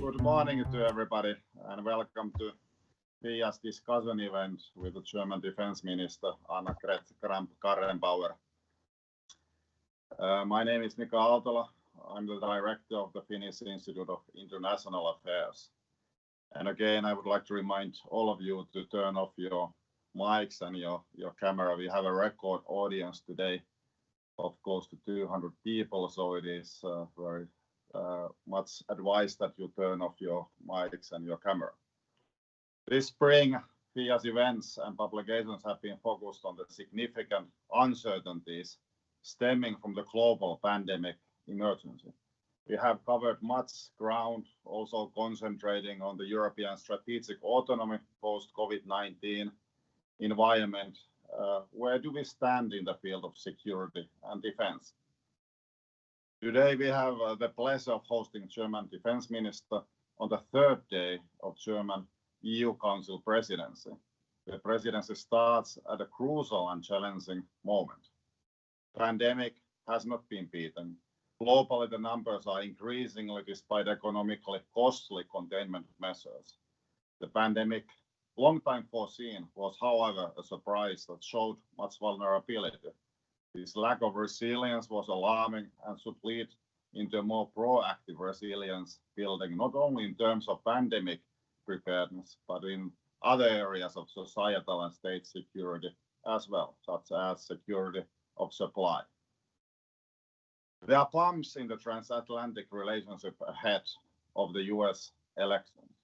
Good morning to everybody and welcome to FIIA's discussion event with the German Defense Minister Annegret Kramp-Karrenbauer. My name is Mika Aaltola. I'm the director of the Finnish Institute of International Affairs. And again, I would like to remind all of you to turn off your mics and your camera. We have a record audience today of close to 200 people, so it is very much advised that you turn off your mics and your camera. This spring, FIIA's events and publications have been focused on the significant uncertainties stemming from the global pandemic emergency. We have covered much ground, also concentrating on the European strategic autonomy post-COVID-19 environment. Where do we stand in the field of security and defense? Today we have the pleasure of hosting German Defense Minister on the third day of German EU Council Presidency. The presidency starts at a crucial and challenging moment. The pandemic has not been beaten. Globally, the numbers are increasingly despite economically costly containment measures. The pandemic, long time foreseen, was however a surprise that showed much vulnerability. This lack of resilience was alarming and should lead into a more proactive resilience building, not only in terms of pandemic preparedness, but in other areas of societal and state security as well, such as security of supply. There are bumps in the transatlantic relationship ahead of the US elections.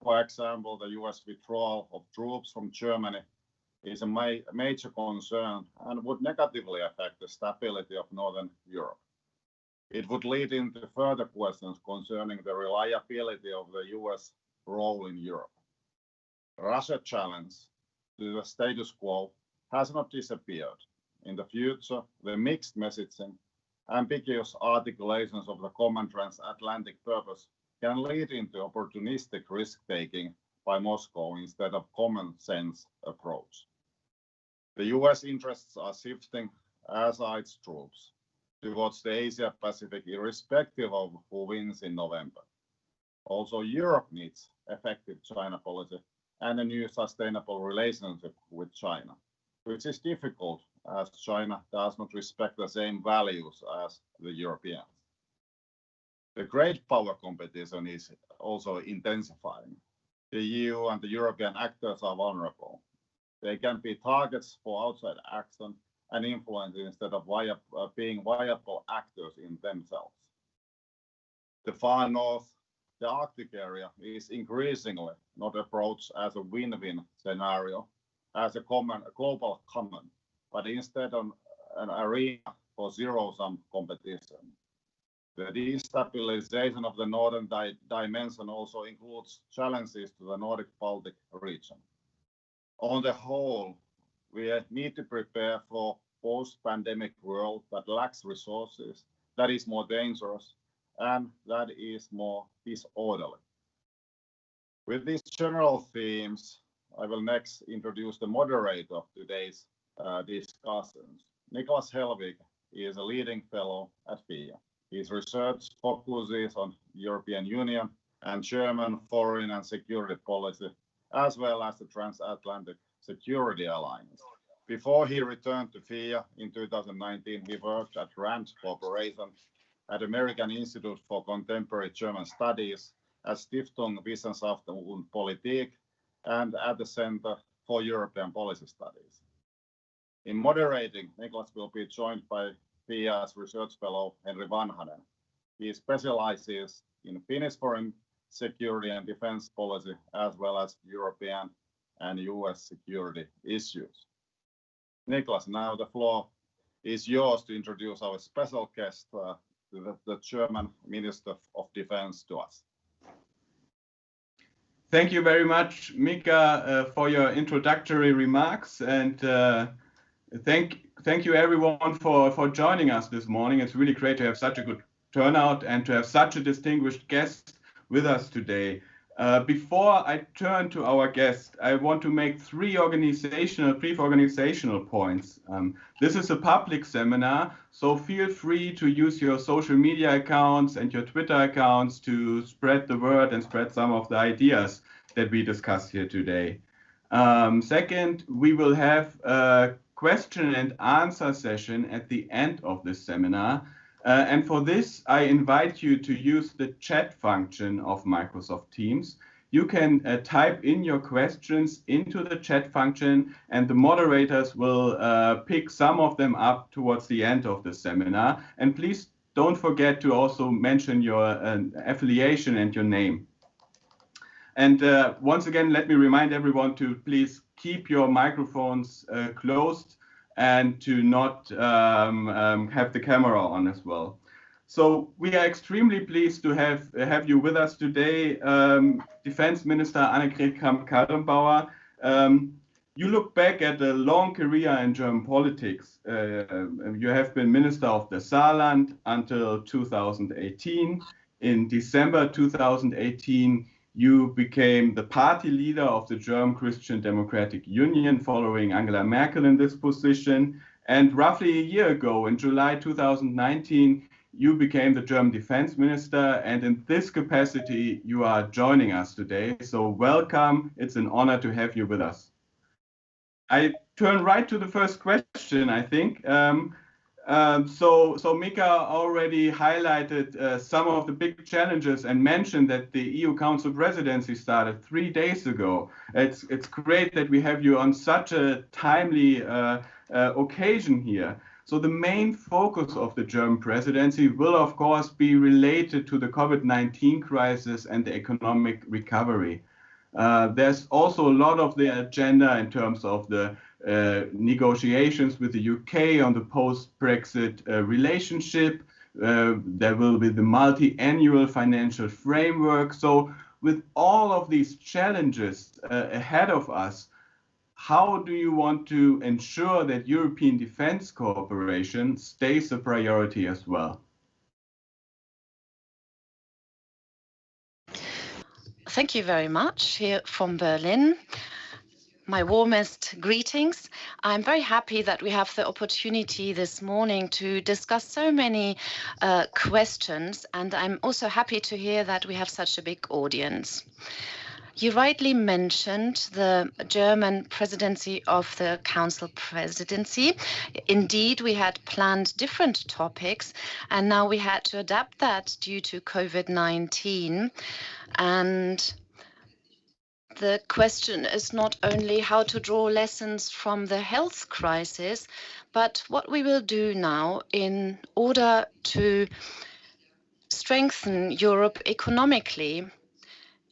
For example, the US withdrawal of troops from Germany is a major concern and would negatively affect the stability of Northern Europe. It would lead into further questions concerning the reliability of the US role in Europe. Russia's challenge to the status quo has not disappeared. In the future, the mixed messaging, ambiguous articulations of the common transatlantic purpose can lead into opportunistic risk-taking by Moscow instead of common sense approach. The US interests are shifting, as are its troops, towards the Asia Pacific, irrespective of who wins in November. Also, Europe needs effective China policy and a new sustainable relationship with China, which is difficult as China does not respect the same values as the Europeans. The great power competition is also intensifying. The EU and the European actors are vulnerable. They can be targets for outside action and influence instead of being viable actors in themselves. The far north, the Arctic area, is increasingly not approached as a win-win scenario, as a global common, but instead an arena for zero-sum competition. The destabilization of the northern dimension also includes challenges to the Nordic-Baltic region. On the whole, we need to prepare for a post-pandemic world that lacks resources, that is more dangerous, and that is more disorderly. With these general themes, I will next introduce the moderator of today's discussions. Niklas Hellvig is a leading fellow at FIIA. His research focuses on European Union and German foreign and security policy, as well as the Transatlantic Security Alliance. Before he returned to FIIA in 2019, he worked at RAND Corporation, at American Institute for Contemporary German Studies, at Stiftung Wissenschaft und Politik, and at the Center for European Policy Studies. In moderating, Niklas will be joined by FIIA's research fellow Henri Vanhanen. He specializes in Finnish foreign security and defense policy, as well as European and US security issues. Niklas, now the floor is yours to introduce our special guest, the German Minister of Defense, to us. Thank you very much, Mika, for your introductory remarks, and thank you everyone for joining us this morning. It's really great to have such a good turnout and to have such a distinguished guest with us today. Before I turn to our guest, I want to make brief organizational points. This is a public seminar, so feel free to use your social media accounts and your Twitter accounts to spread the word and spread some of the ideas that we discussed here today. Second, we will have a question and answer session at the end of this seminar. And for this, I invite you to use the chat function of Microsoft Teams. You can type in your questions into the chat function, and the moderators will pick some of them up towards the end of the seminar. And please don't forget to also mention your affiliation and your name. And once again, let me remind everyone to please keep your microphones closed and to not have the camera on as well. So we are extremely pleased to have you with us today, Defense Minister Annegret Kramp-Karrenbauer. You look back at a long career in German politics. You have been Minister of the Saarland until 2018. In December 2018, you became the party leader of the German Christian Democratic Union following Angela Merkel in this position. And roughly a year ago, in July 2019, you became the German Defense Minister. And in this capacity, you are joining us today. So welcome. It's an honor to have you with us. I turn right to the first question, I think. So Mika already highlighted some of the big challenges and mentioned that the EU Council Presidency started 3 days ago. It's great that we have you on such a timely occasion here. So the main focus of the German presidency will, of course, be related to the COVID-19 crisis and the economic recovery. There's also a lot of the agenda in terms of the negotiations with the UK on the post-Brexit relationship. There will be the multi-annual financial framework. So with all of these challenges ahead of us, how do you want to ensure that European defense cooperation stays a priority as well? Thank you very much here from Berlin. My warmest greetings. I'm very happy that we have the opportunity this morning to discuss so many questions, and I'm also happy to hear that we have such a big audience. You rightly mentioned the German presidency of the Council Presidency. Indeed, we had planned different topics, and now we had to adapt that due to COVID-19. And the question is not only how to draw lessons from the health crisis, but what we will do now in order to strengthen Europe economically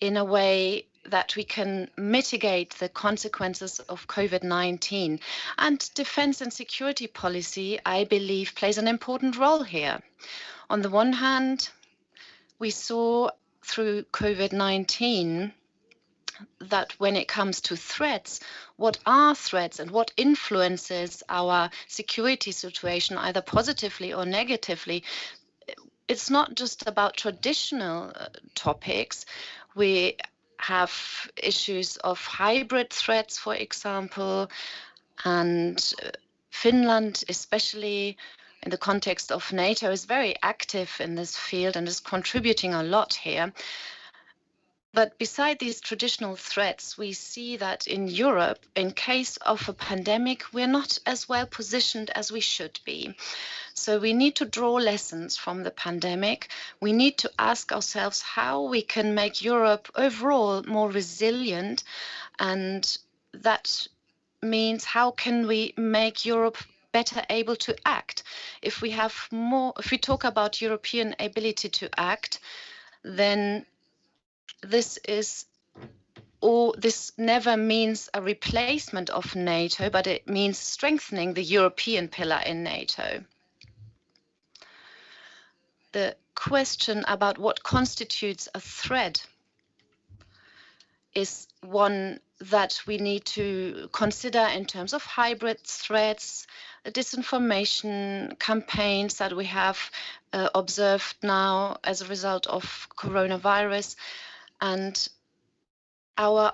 in a way that we can mitigate the consequences of COVID-19. And defense and security policy, I believe, plays an important role here. On the one hand, we saw through COVID-19 that when it comes to threats, what are threats and what influences our security situation, either positively or negatively, it's not just about traditional topics. We have issues of hybrid threats, for example, and Finland, especially in the context of NATO, is very active in this field and is contributing a lot here. But beside these traditional threats, we see that in Europe, in case of a pandemic, we're not as well positioned as we should be. So we need to draw lessons from the pandemic. We need to ask ourselves how we can make Europe overall more resilient. And that means how can we make Europe better able to act? If we talk about European ability to act, then this never means a replacement of NATO, but it means strengthening the European pillar in NATO. The question about what constitutes a threat is one that we need to consider in terms of hybrid threats, disinformation campaigns that we have observed now as a result of coronavirus. And our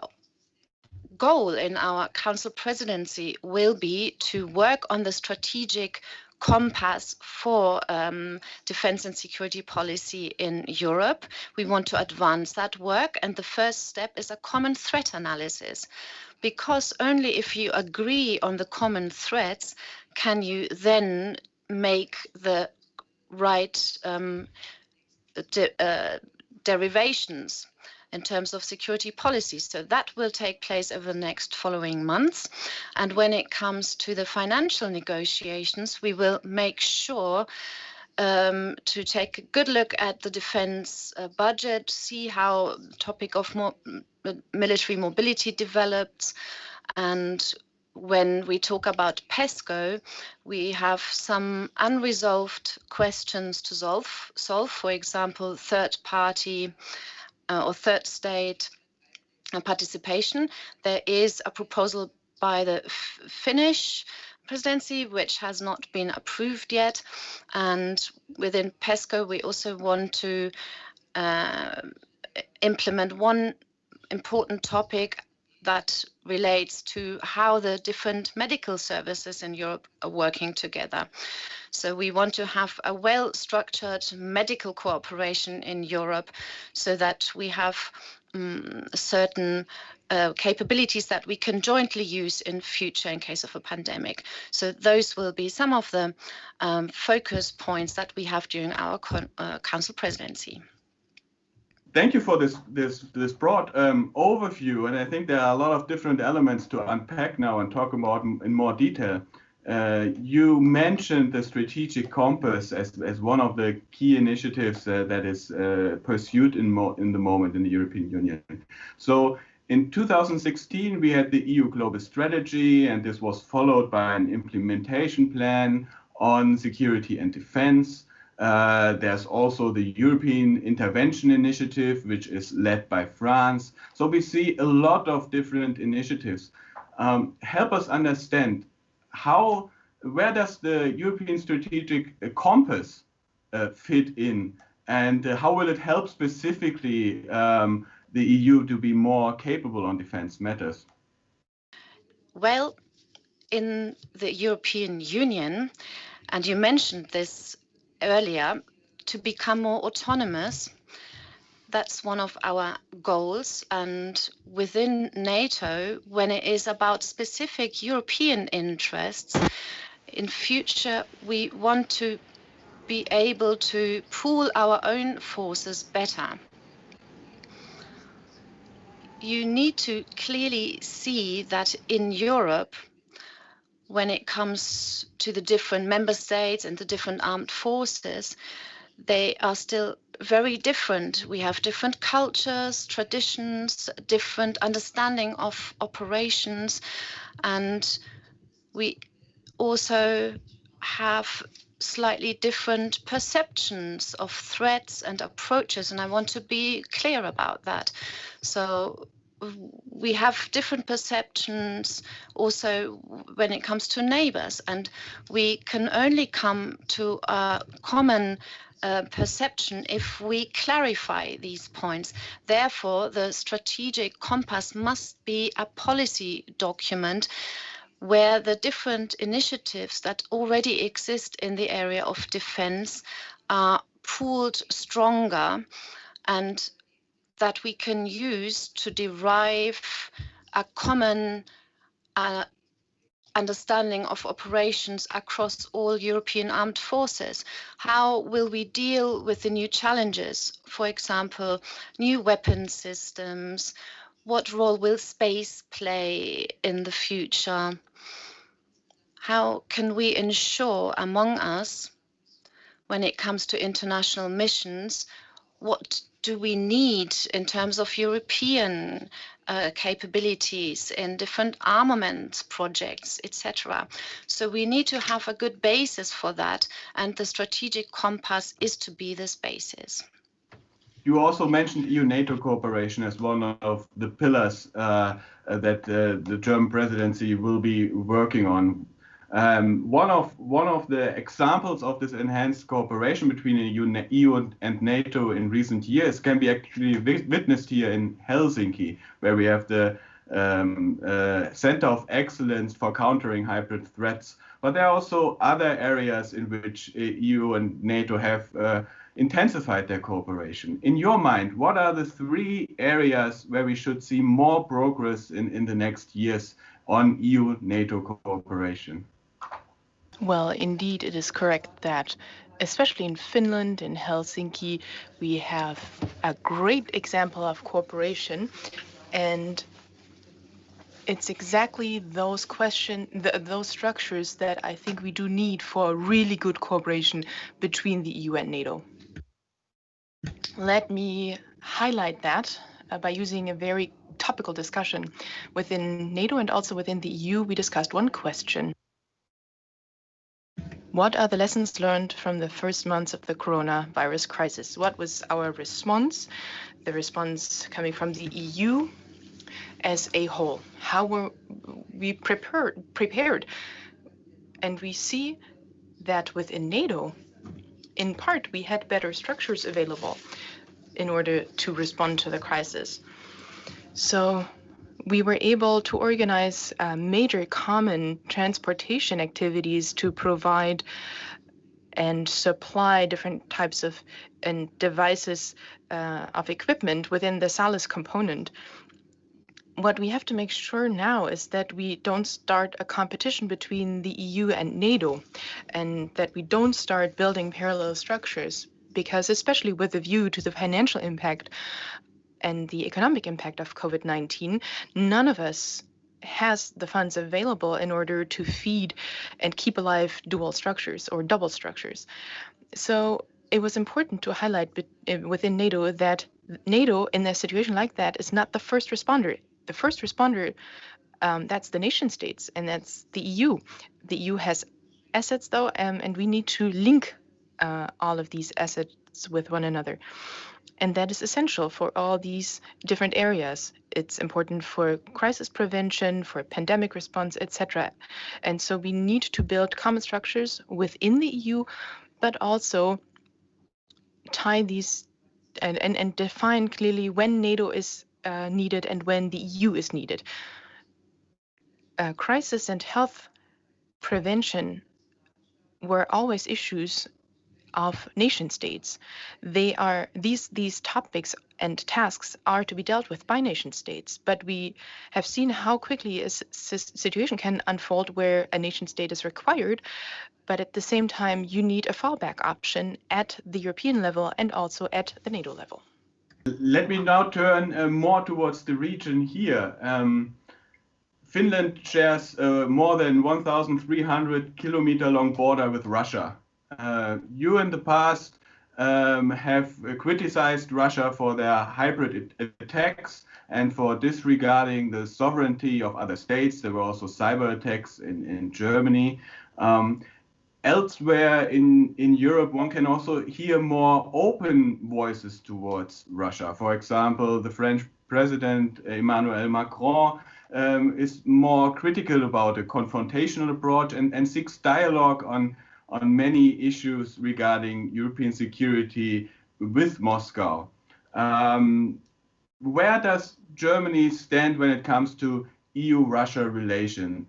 goal in our Council presidency will be to work on the strategic compass for defense and security policy in Europe. We want to advance that work, and the first step is a common threat analysis, because only if you agree on the common threats can you then make the right derivations in terms of security policy. So that will take place over the next following months. And when it comes to the financial negotiations, we will make sure to take a good look at the defense budget, see how the topic of military mobility develops. And when we talk about PESCO, we have some unresolved questions to solve. For example, third party or third state participation. There is a proposal by the Finnish presidency which has not been approved yet, and within PESCO we also want to implement one important topic that relates to how the different medical services in Europe are working together. So we want to have a well-structured medical cooperation in Europe so that we have certain capabilities that we can jointly use in future in case of a pandemic. So those will be some of the focus points that we have during our Council presidency. Thank you for this broad overview, and I think there are a lot of different elements to unpack now and talk about in more detail. You mentioned the strategic compass as one of the key initiatives that is pursued in the moment in the European Union. So in 2016, we had the EU Global Strategy, and this was followed by an implementation plan on security and defense. There's also the European Intervention Initiative, which is led by France. So we see a lot of different initiatives. Help us understand where does the European Strategic Compass fit in, and how will it help specifically the EU to be more capable on defense matters? Well, in the European Union, and you mentioned this earlier, to become more autonomous, that's one of our goals. And within NATO, when it is about specific European interests, in future we want to be able to pool our own forces better. You need to clearly see that in Europe, when it comes to the different member states and the different armed forces, they are still very different. We have different cultures, traditions, different understanding of operations, and we also have slightly different perceptions of threats and approaches, and I want to be clear about that. So we have different perceptions also when it comes to neighbors, and we can only come to a common perception if we clarify these points. Therefore, the strategic compass must be a policy document where the different initiatives that already exist in the area of defense are pooled stronger, and that we can use to derive a common understanding of operations across all European armed forces. How will we deal with the new challenges? For example, new weapon systems. What role will space play in the future? How can we ensure among us, when it comes to international missions, what do we need in terms of European capabilities in different armament projects, etc. So we need to have a good basis for that, and the strategic compass is to be this basis. You also mentioned EU-NATO cooperation as one of the pillars that the German presidency will be working on. One of the examples of this enhanced cooperation between the EU and NATO in recent years can be actually witnessed here in Helsinki, where we have the Center of Excellence for Countering Hybrid Threats. But there are also other areas in which EU and NATO have intensified their cooperation. In your mind, what are the 3 areas where we should see more progress in the next years on EU-NATO cooperation? Well, indeed, it is correct that, especially in Finland, in Helsinki, we have a great example of cooperation, and it's exactly those those structures that I think we do need for really good cooperation between the EU and NATO. Let me highlight that by using a very topical discussion. Within NATO and also within the EU, we discussed one question. What are the lessons learned from the first months of the coronavirus crisis? What was our response? The response coming from the EU as a whole. How were we prepared? And we see that within NATO, in part, we had better structures available in order to respond to the crisis. So we were able to organize major common transportation activities to provide and supply different types of devices of equipment within the SALIS component. What we have to make sure now is that we don't start a competition between the EU and NATO, and that we don't start building parallel structures, because especially with a view to the financial impact and the economic impact of COVID-19, none of us has the funds available in order to feed and keep alive dual structures or double structures. So it was important to highlight within NATO that NATO, in a situation like that, is not the first responder. The first responder, that's the nation states, and that's the EU. The EU has assets, though, and we need to link all of these assets with one another. And that is essential for all these different areas. It's important for crisis prevention, for pandemic response, etc. And so we need to build common structures within the EU, but also tie these and define clearly when NATO is needed and when the EU is needed. Crisis and health prevention were always issues of nation states. These topics and tasks are to be dealt with by nation states, but we have seen how quickly a situation can unfold where a nation state is required, but at the same time you need a fallback option at the European level and also at the NATO level. Let me now turn more towards the region here. Finland shares more than 1,300 kilometer long border with Russia. You in the past have criticized Russia for their hybrid attacks and for disregarding the sovereignty of other states. There were also cyber attacks in Germany. Elsewhere in Europe, one can also hear more open voices towards Russia. For example, the French President Emmanuel Macron is more critical about a confrontational approach and seeks dialogue on many issues regarding European security with Moscow. Where does Germany stand when it comes to EU-Russia relations?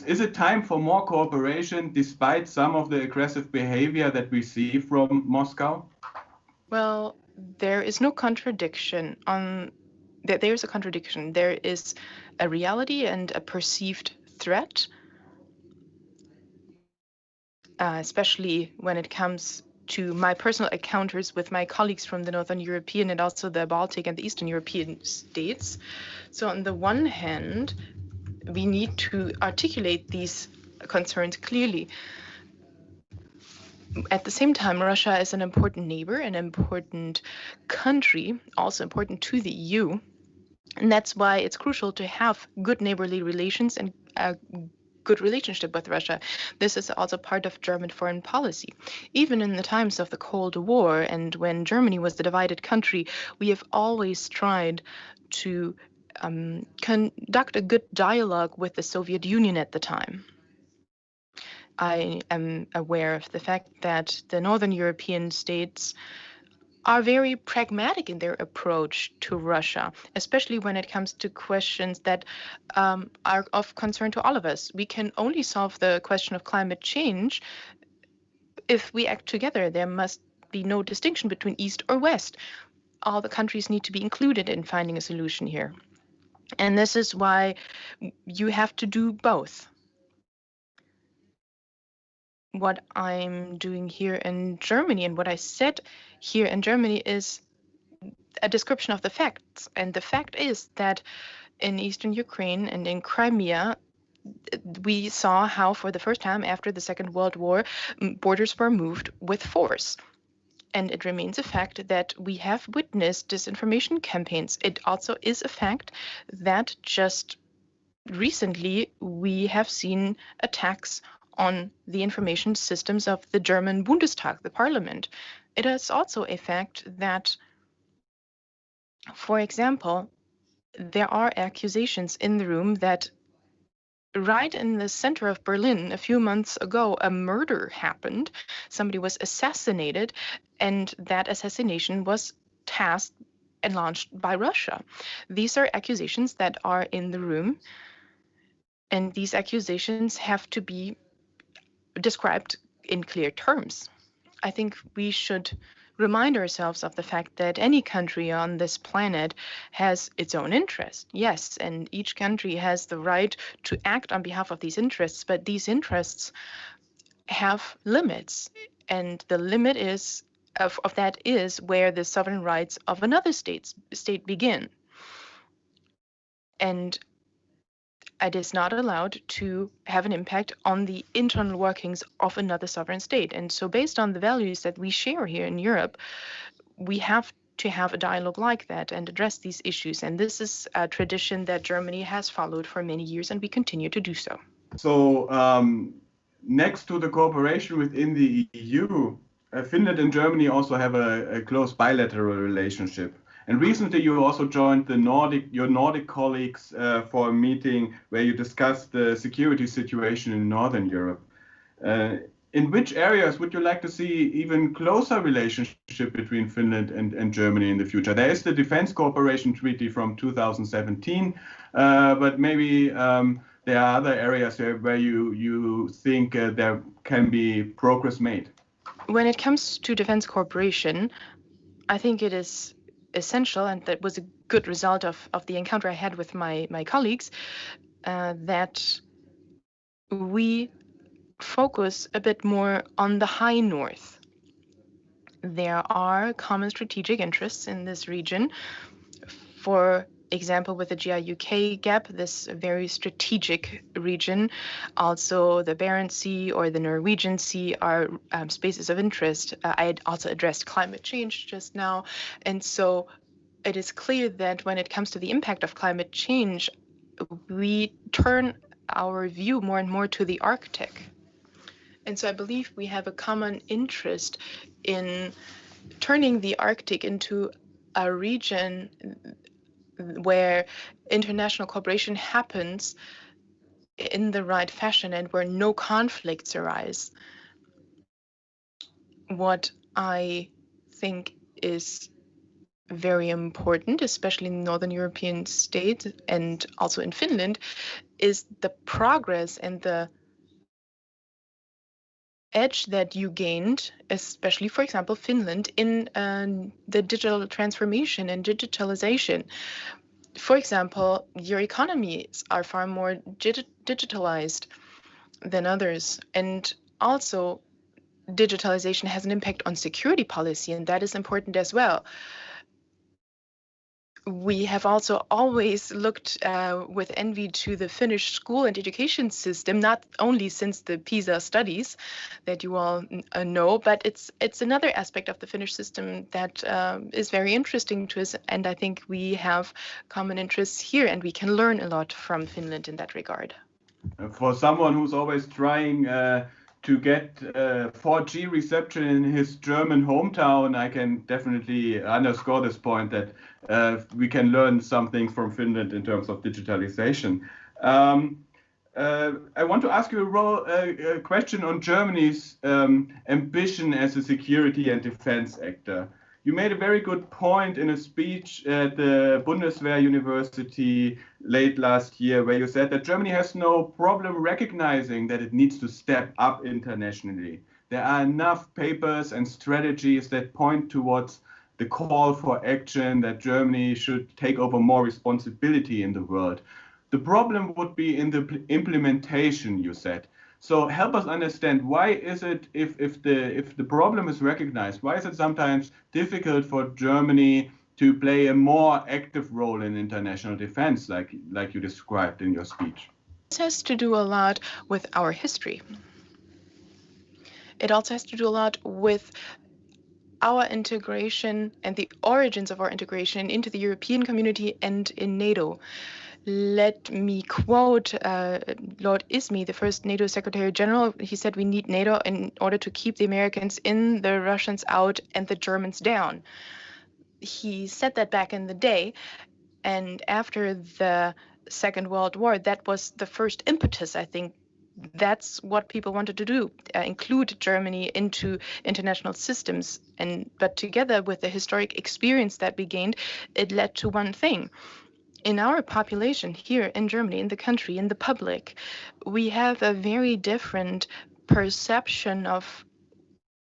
Is it time for more cooperation despite some of the aggressive behavior that we see from Moscow? Well, there is no contradiction there's a contradiction. There is a reality and a perceived threat, especially when it comes to my personal encounters with my colleagues from the Northern European and also the Baltic and the Eastern European states. So on the one hand, we need to articulate these concerns clearly. At the same time, Russia is an important neighbor, an important country, also important to the EU. And that's why it's crucial to have good neighborly relations and a good relationship with Russia. This is also part of German foreign policy. Even in the times of the Cold War and when Germany was the divided country, we have always tried to conduct a good dialogue with the Soviet Union at the time. I am aware of the fact that the Northern European states are very pragmatic in their approach to Russia, especially when it comes to questions that are of concern to all of us. We can only solve the question of climate change if we act together. There must be no distinction between East or West. All the countries need to be included in finding a solution here. And this is why you have to do both. What I'm doing here in Germany and what I said here in Germany is a description of the facts. And the fact is that in eastern Ukraine and in Crimea, we saw how for the first time after the Second World War, borders were moved with force. And it remains a fact that we have witnessed disinformation campaigns. It also is a fact that just recently we have seen attacks on the information systems of the German Bundestag, the parliament. It is also a fact that, for example, there are accusations in the room that right in the center of Berlin, a few months ago, a murder happened. Somebody was assassinated, and that assassination was tasked and launched by Russia. These are accusations that are in the room, and these accusations have to be described in clear terms. I think we should remind ourselves of the fact that any country on this planet has its own interest. Yes, and each country has the right to act on behalf of these interests, but these interests have limits, and the limit is of that is where the sovereign rights of another state begin. And it is not allowed to have an impact on the internal workings of another sovereign state. And so based on the values that we share here in Europe, we have to have a dialogue like that and address these issues. And this is a tradition that Germany has followed for many years, and we continue to do so. So next to the cooperation within the EU, Finland and Germany also have a close bilateral relationship. And recently you also joined your Nordic colleagues for a meeting where you discussed the security situation in Northern Europe. In which areas would you like to see even closer relationship between Finland and Germany in the future? There is the Defense Cooperation Treaty from 2017, but maybe there are other areas where you think there can be progress made. When it comes to defense cooperation, I think it is essential, and that was a good result of the encounter I had with my colleagues, that we focus a bit more on the high north. There are common strategic interests in this region. For example, with the GI-UK gap, this very strategic region, also the Barents Sea or the Norwegian Sea are spaces of interest. I had also addressed climate change just now. And so it is clear that when it comes to the impact of climate change, we turn our view more and more to the Arctic. And so I believe we have a common interest in turning the Arctic into a region where international cooperation happens in the right fashion and where no conflicts arise. What I think is very important, especially in Northern European states and also in Finland, is the progress and the edge that you gained, especially, for example, Finland, in the digital transformation and digitalization. For example, your economies are far more digitalized than others. And also, digitalization has an impact on security policy, and that is important as well. We have also always looked with envy to the Finnish school and education system, not only since the PISA studies that you all know, but it's another aspect of the Finnish system that is very interesting to us. And I think we have common interests here, and we can learn a lot from Finland in that regard. For someone who's always trying to get 4G reception in his German hometown, I can definitely underscore this point that we can learn something from Finland in terms of digitalization. I want to ask you a question on Germany's ambition as a security and defense actor. You made a very good point in a speech at the Bundeswehr University late last year, where you said that Germany has no problem recognizing that it needs to step up internationally. There are enough papers and strategies that point towards the call for action that Germany should take over more responsibility in the world. The problem would be in the implementation, you said. So help us understand, why is it, if the problem is recognized, why is it sometimes difficult for Germany to play a more active role in international defense, like you described in your speech? This has to do a lot with our history. It also has to do a lot with our integration and the origins of our integration into the European community and in NATO. Let me quote Lord Ismay, the first NATO Secretary General. He said, "We need NATO in order to keep the Americans in, the Russians out, and the Germans down." He said that back in the day, and after the Second World War, that was the first impetus, I think. That's what people wanted to do, include Germany into international systems. But together with the historic experience that we gained, it led to one thing. In our population here in Germany, in the country, in the public, we have a very different perception of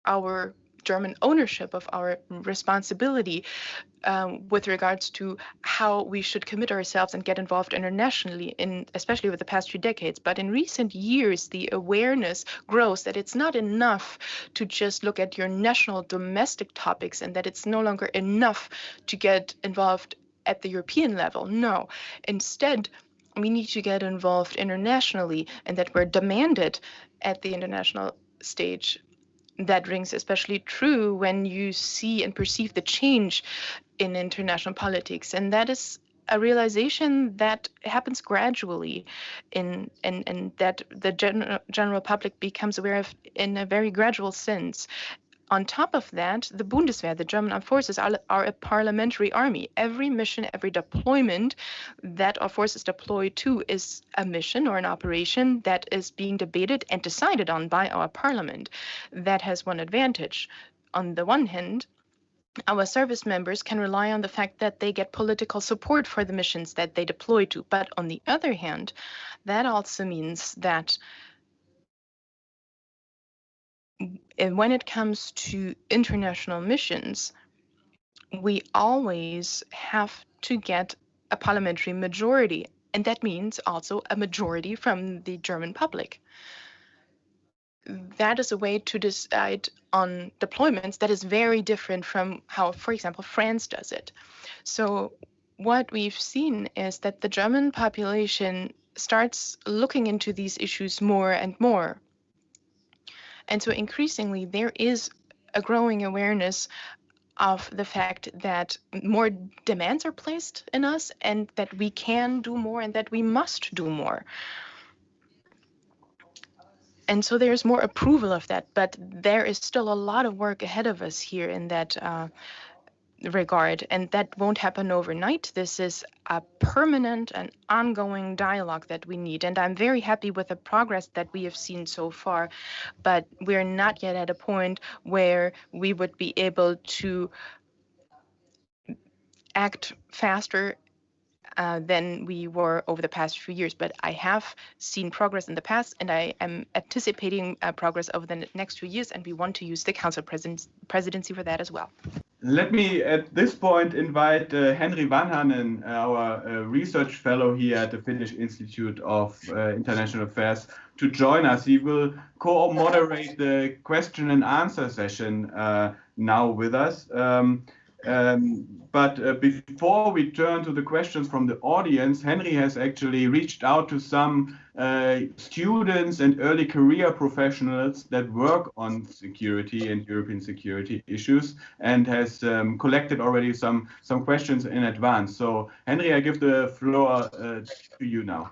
our German ownership, of our responsibility with regards to how we should commit ourselves and get involved internationally, especially over the past few decades. But in recent years, the awareness grows that it's not enough to just look at your national domestic topics, and that it's no longer enough to get involved at the European level. No, instead, we need to get involved internationally, and that we're demanded at the international stage. That rings especially true when you see and perceive the change in international politics. And that is a realization that happens gradually and that the general public becomes aware of in a very gradual sense. On top of that, the Bundeswehr, the German armed forces, are a parliamentary army. Every mission, every deployment that our forces deploy to is a mission or an operation that is being debated and decided on by our parliament. That has one advantage. On the one hand, our service members can rely on the fact that they get political support for the missions that they deploy to. But on the other hand, that also means that when it comes to international missions, we always have to get a parliamentary majority, and that means also a majority from the German public. That is a way to decide on deployments that is very different from how, for example, France does it. So what we've seen is that the German population starts looking into these issues more and more. And so increasingly, there is a growing awareness of the fact that more demands are placed in us, and that we can do more, and that we must do more. And so there's more approval of that, but there is still a lot of work ahead of us here in that regard, and that won't happen overnight. This is a permanent and ongoing dialogue that we need, and I'm very happy with the progress that we have seen so far, but we're not yet at a point where we would be able to act faster than we were over the past few years. But I have seen progress in the past, and I am anticipating progress over the next 2 years, and we want to use the Council Presidency for that as well. Let me at this point invite Henry Vanhanen, our research fellow here at the Finnish Institute of International Affairs, to join us. He will co-moderate the question and answer session now with us. But before we turn to the questions from the audience, Henry has actually reached out to some students and early career professionals that work on security and European security issues, and has collected already some questions in advance. So, Henry, I give the floor to you now.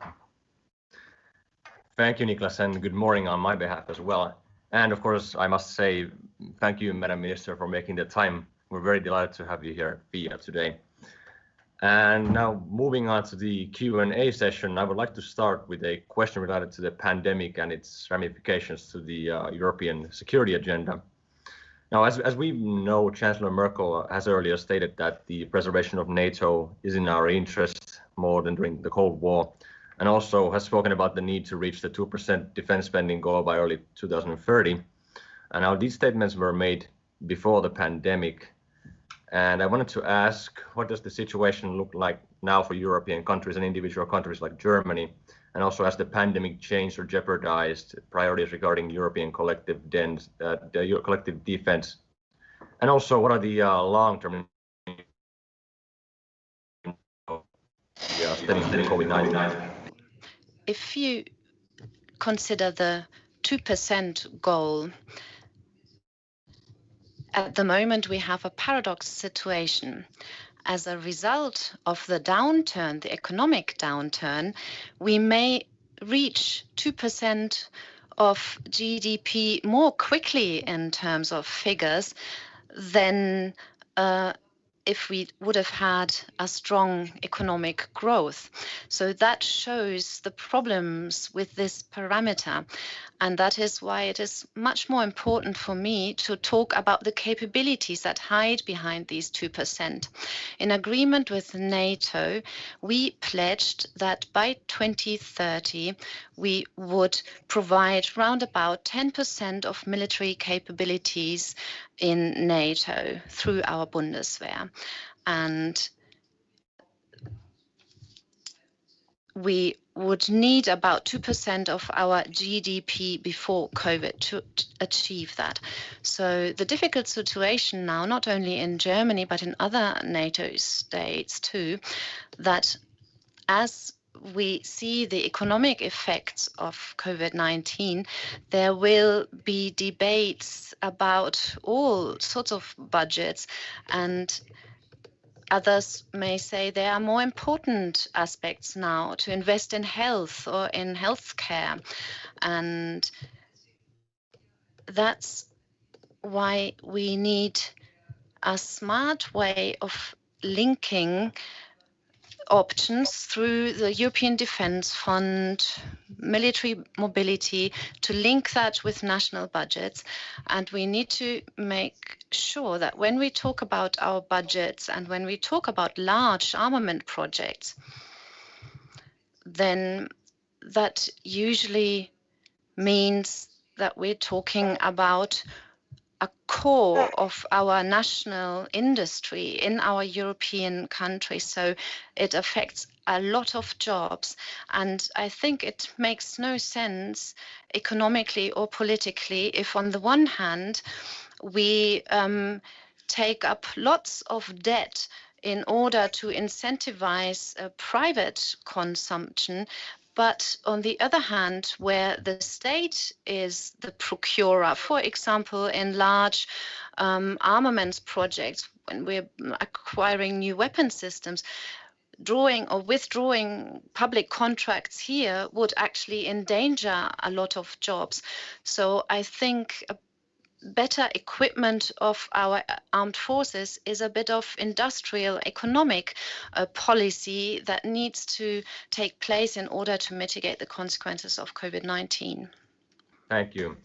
Thank you, Niklas, and good morning on my behalf as well. And of course, I must say thank you, Madam Minister, for making the time. We're very delighted to have you here at FIIA today. And now moving on to the Q&A session, I would like to start with a question related to the pandemic and its ramifications to the European security agenda. Now, as we know, Chancellor Merkel has earlier stated that the preservation of NATO is in our interest more than during the Cold War, and also has spoken about the need to reach the 2% defense spending goal by early 2030. And now these statements were made before the pandemic. And I wanted to ask, what does the situation look like now for European countries and individual countries like Germany? And also, has the pandemic changed or jeopardized priorities regarding European collective defense? And also, what are the long-term studying COVID-19? If you consider the 2% goal, at the moment we have a paradox situation. As a result of the downturn, the economic downturn, we may reach 2% of GDP more quickly in terms of figures than if we would have had a strong economic growth. So that shows the problems with this parameter. And that is why it is much more important for me to talk about the capabilities that hide behind these 2%. In agreement with NATO, we pledged that by 2030, we would provide round about 10% of military capabilities in NATO through our Bundeswehr. And we would need about 2% of our GDP before COVID to achieve that. So the difficult situation now, not only in Germany, but in other NATO states too, that as we see the economic effects of COVID-19, there will be debates about all sorts of budgets, and others may say there are more important aspects now to invest in health or in healthcare. And that's why we need a smart way of linking options through the European Defence Fund, military mobility, to link that with national budgets. And we need to make sure that when we talk about our budgets and when we talk about large armament projects, then that usually means that we're talking about a core of our national industry in our European countries. So it affects a lot of jobs. And I think it makes no sense economically or politically if on the one hand we take up lots of debt in order to incentivize private consumption, but on the other hand, where the state is the procurer, for example, in large armaments projects, when we're acquiring new weapon systems, drawing or withdrawing public contracts here would actually endanger a lot of jobs. So I think better equipment of our armed forces is a bit of industrial economic policy that needs to take place in order to mitigate the consequences of COVID-19. Thank you.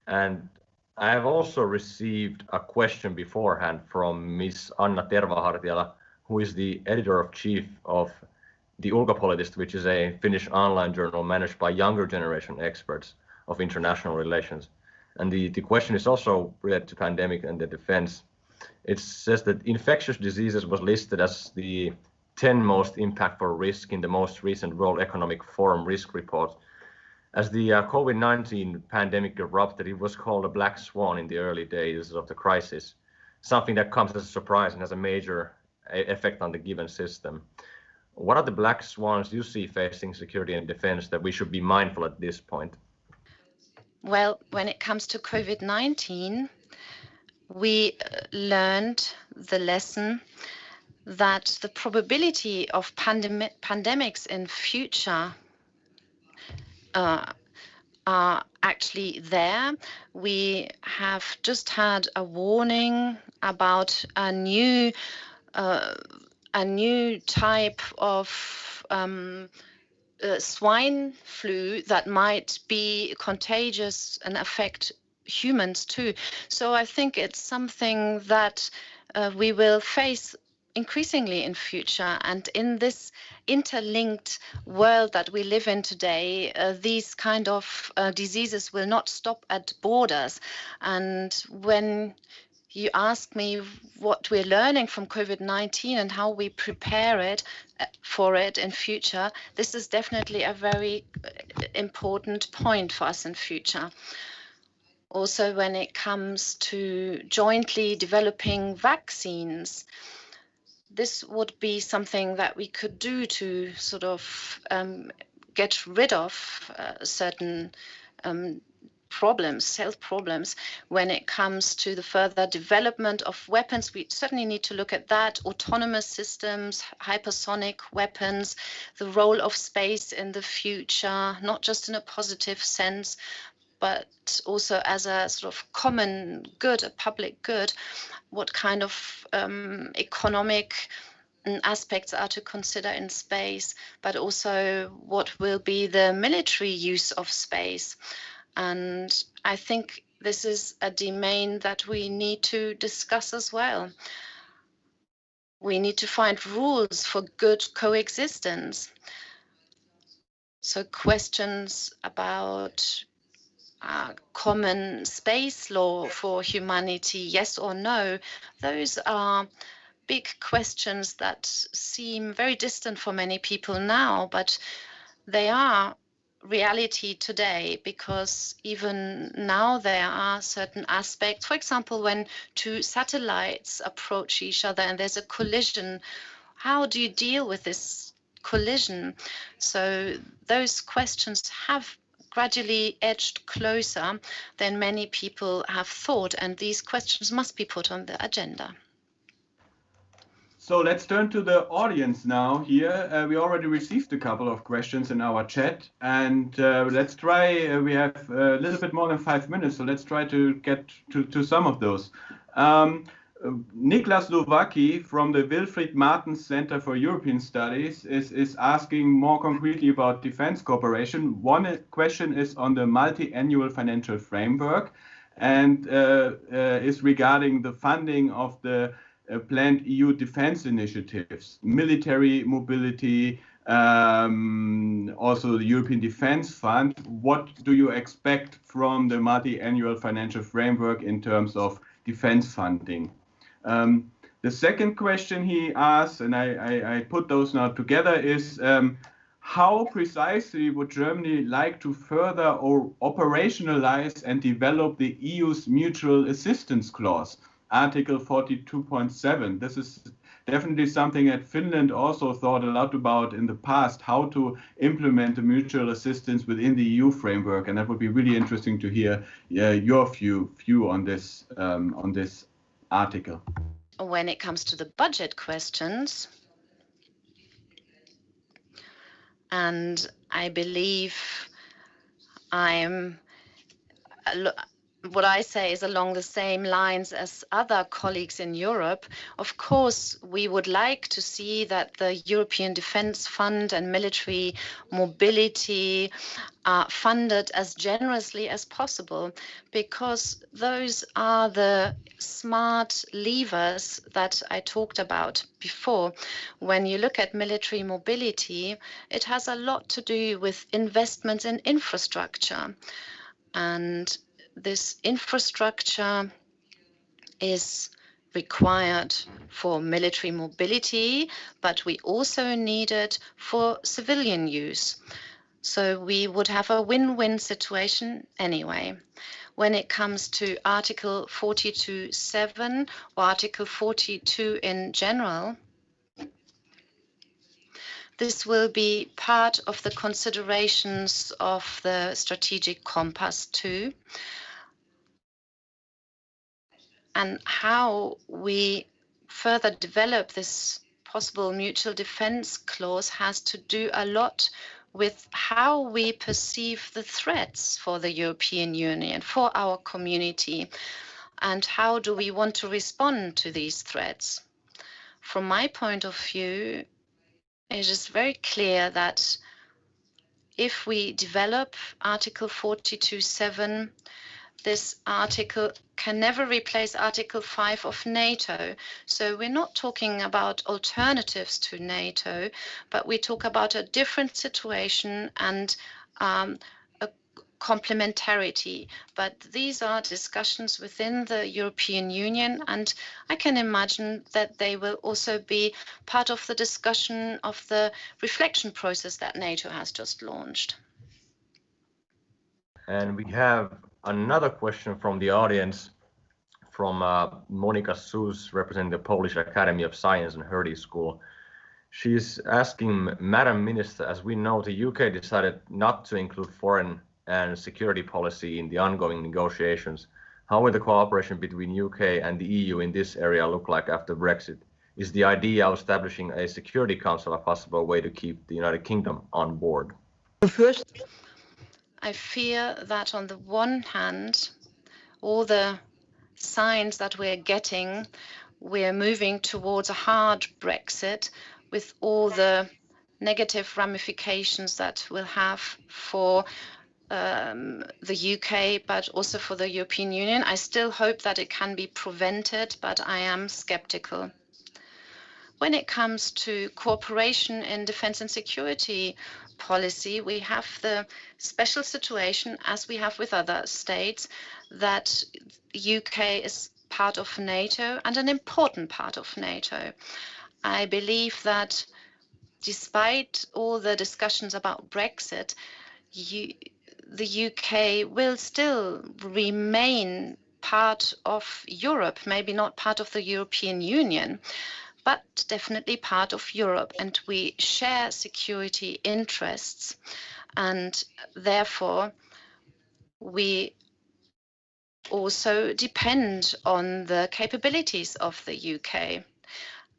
And I have also received a question beforehand from Ms. Anna Tervahartiala, who is the editor-in-chief of the Ulkopoliittista, which is a Finnish online journal managed by younger generation experts of international relations. And the question is also related to pandemic and the defense. It says that infectious diseases was listed as the 10 most impactful risk in the most recent World Economic Forum risk report. As the COVID-19 pandemic erupted, it was called a black swan in the early days of the crisis, something that comes as a surprise and has a major effect on the given system. What are the black swans you see facing security and defense that we should be mindful at this point? Well, when it comes to COVID-19, we learned the lesson that the probability of pandemics in future are actually there. We have just had a warning about a new a new type of swine flu that might be contagious and affect humans too. So I think it's something that we will face increasingly in future. And in this interlinked world that we live in today, these kind of diseases will not stop at borders. And when you ask me what we're learning from COVID-19 and how we prepare it for it in future, this is definitely a very important point for us in future. Also, when it comes to jointly developing vaccines, this would be something that we could do to sort of get rid of certain problems, health problems. When it comes to the further development of weapons, we certainly need to look at that. Autonomous systems, hypersonic weapons, the role of space in the future, not just in a positive sense, but also as a sort of common good, a public good. What kind of economic aspects are to consider in space, but also what will be the military use of space. And I think this is a domain that we need to discuss as well. We need to find rules for good coexistence. So questions about common space law for humanity, yes or no, those are big questions that seem very distant for many people now, but they are reality today, because even now there are certain aspects, for example, when two satellites approach each other and there's a collision, how do you deal with this collision? So those questions have gradually edged closer than many people have thought, and these questions must be put on the agenda. So let's turn to the audience now here. We already received a couple of questions in our chat, and let's try, we have a little bit more than 5 minutes, so let's try to get to some of those. Niklas Lovaki from the Wilfried Martens Center for European Studies is asking more concretely about defense cooperation. One question is on the multi-annual financial framework and is regarding the funding of the planned EU defense initiatives, military mobility, also the European Defense Fund. What do you expect from the multi-annual financial framework in terms of defense funding? The second question he asked, and I put those now together, is how precisely would Germany like to further or operationalize and develop the EU's mutual assistance clause, Article 42.7. This is definitely something that Finland also thought a lot about in the past, how to implement the mutual assistance within the EU framework, and that would be really interesting to hear your view on this article. When it comes to the budget questions, and I believe what I say is along the same lines as other colleagues in Europe. Of course, we would like to see that the European Defence Fund and military mobility are funded as generously as possible, because those are the smart levers that I talked about before. When you look at military mobility, it has a lot to do with investments in infrastructure, and this infrastructure is required for military mobility, but we also need it for civilian use. So we would have a win-win situation anyway. When it comes to Article 42.7 or Article 42 in general, this will be part of the considerations of the strategic compass too. And how we further develop this possible mutual defense clause has to do a lot with how we perceive the threats for the European Union, for our community, and how do we want to respond to these threats. from my point of view, it is very clear that if we develop Article 42.7, this article can never replace Article 5 of NATO. So we're not talking about alternatives to NATO, but we talk about a different situation and a complementarity. But these are discussions within the European Union, and I can imagine that they will also be part of the discussion of the reflection process that NATO has just launched. And we have another question from the audience, from Monika Sus, representing the Polish Academy of Science and Hertie School. She's asking, Madam Minister, as we know, the UK decided not to include foreign and security policy in the ongoing negotiations. How will the cooperation between UK and the EU in this area look like after Brexit? Is the idea of establishing a Security Council a possible way to keep the United Kingdom on board? First, I fear that on the one hand, all the signs that we're getting, we're moving towards a hard Brexit with all the negative ramifications that will have for the UK, but also for the European Union. I still hope that it can be prevented, but I am skeptical. When it comes to cooperation in defense and security policy, we have the special situation, as we have with other states, that UK is part of NATO and an important part of NATO. I believe that despite all the discussions about Brexit, the UK will still remain part of Europe, maybe not part of the European Union, but definitely part of Europe, and we share security interests, and therefore we also depend on the capabilities of the UK.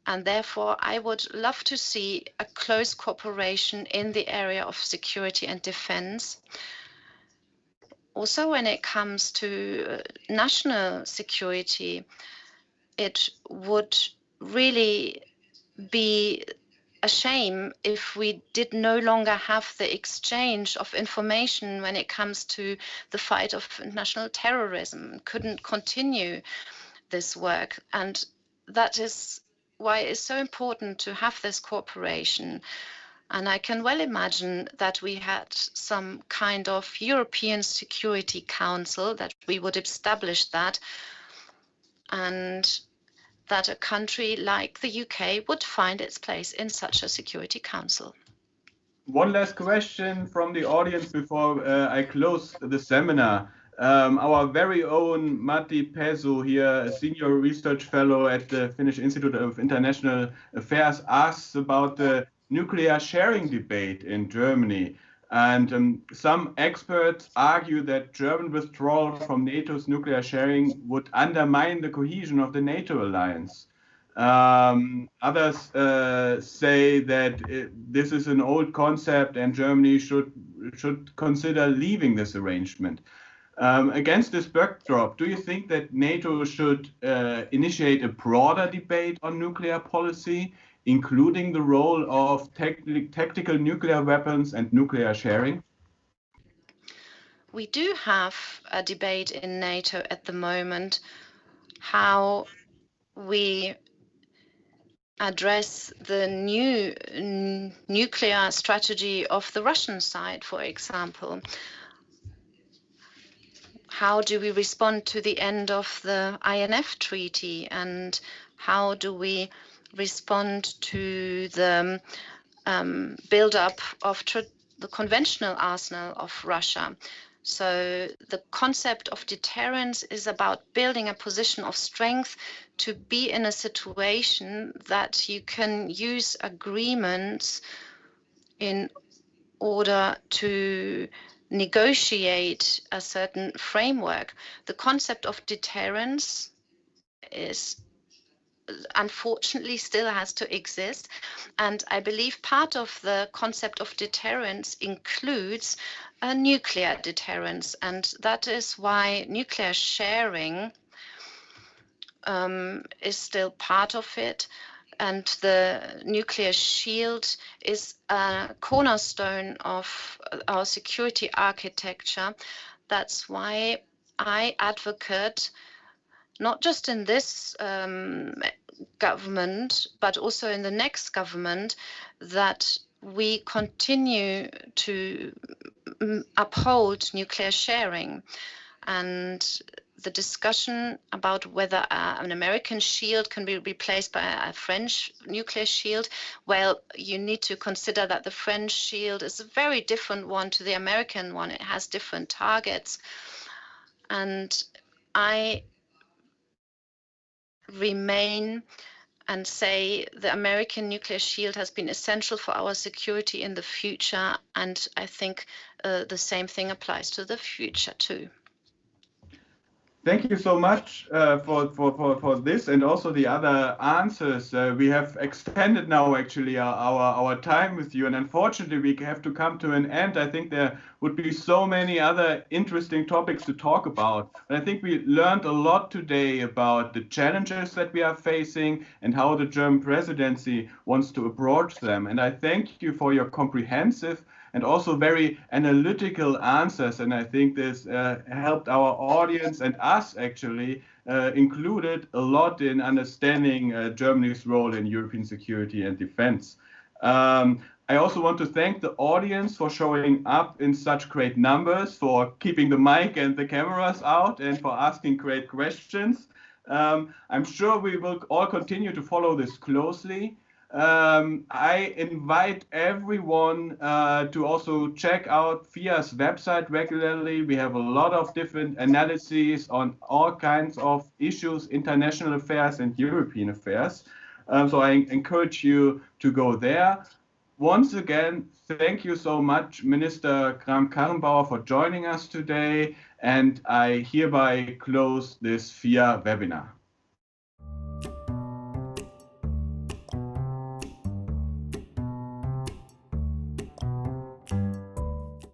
And therefore, I would love to see a close cooperation in the area of security and defense. Also, when it comes to national security, it would really be a shame if we did no longer have the exchange of information when it comes to the fight of national terrorism, couldn't continue this work. And that is why it's so important to have this cooperation. And I can well imagine that we had some kind of European Security Council, that we would establish that, and that a country like the UK would find its place in such a Security Council. One last question from the audience before I close the seminar. Our very own Matti Pesu here, a senior research fellow at the Finnish Institute of International Affairs, asks about the nuclear sharing debate in Germany. And some experts argue that German withdrawal from NATO's nuclear sharing would undermine the cohesion of the NATO alliance. Others say that this is an old concept and Germany should consider leaving this arrangement. Against this backdrop, do you think that NATO should initiate a broader debate on nuclear policy, including the role of tactical nuclear weapons and nuclear sharing? We do have a debate in NATO at the moment, how we address the new nuclear strategy of the Russian side, for example. How do we respond to the end of the INF treaty, and how do we respond to the build-up of the conventional arsenal of Russia? So the concept of deterrence is about building a position of strength to be in a situation that you can use agreements in order to negotiate a certain framework. The concept of deterrence is unfortunately still has to exist, and I believe part of the concept of deterrence includes a nuclear deterrence, and that is why nuclear sharing is still part of it. and the nuclear shield is a cornerstone of our security architecture. That's why I advocate, not just in this government, but also in the next government, that we continue to uphold nuclear sharing. And the discussion about whether an American shield can be replaced by a French nuclear shield, well, you need to consider that the French shield is a very different one to the American one. It has different targets. And I remain and say the American nuclear shield has been essential for our security in the future, and I think the same thing applies to the future too. Thank you so much for this and also the other answers. We have extended now actually our time with you, and unfortunately we have to come to an end. I think there would be so many other interesting topics to talk about. But I think we learned a lot today about the challenges that we are facing and how the German presidency wants to approach them. And I thank you for your comprehensive and also very analytical answers. And I think this helped our audience and us actually included a lot in understanding Germany's role in European security and defense. I also want to thank the audience for showing up in such great numbers, for keeping the mic and the cameras out, and for asking great questions. I'm sure we will all continue to follow this closely. I invite everyone to also check out FIIA's website regularly. We have a lot of different analyses on all kinds of issues, international affairs and European affairs. So I encourage you to go there. Once again, thank you so much, Minister Kramp-Karrenbauer, for joining us today. And I hereby close this FIIA webinar.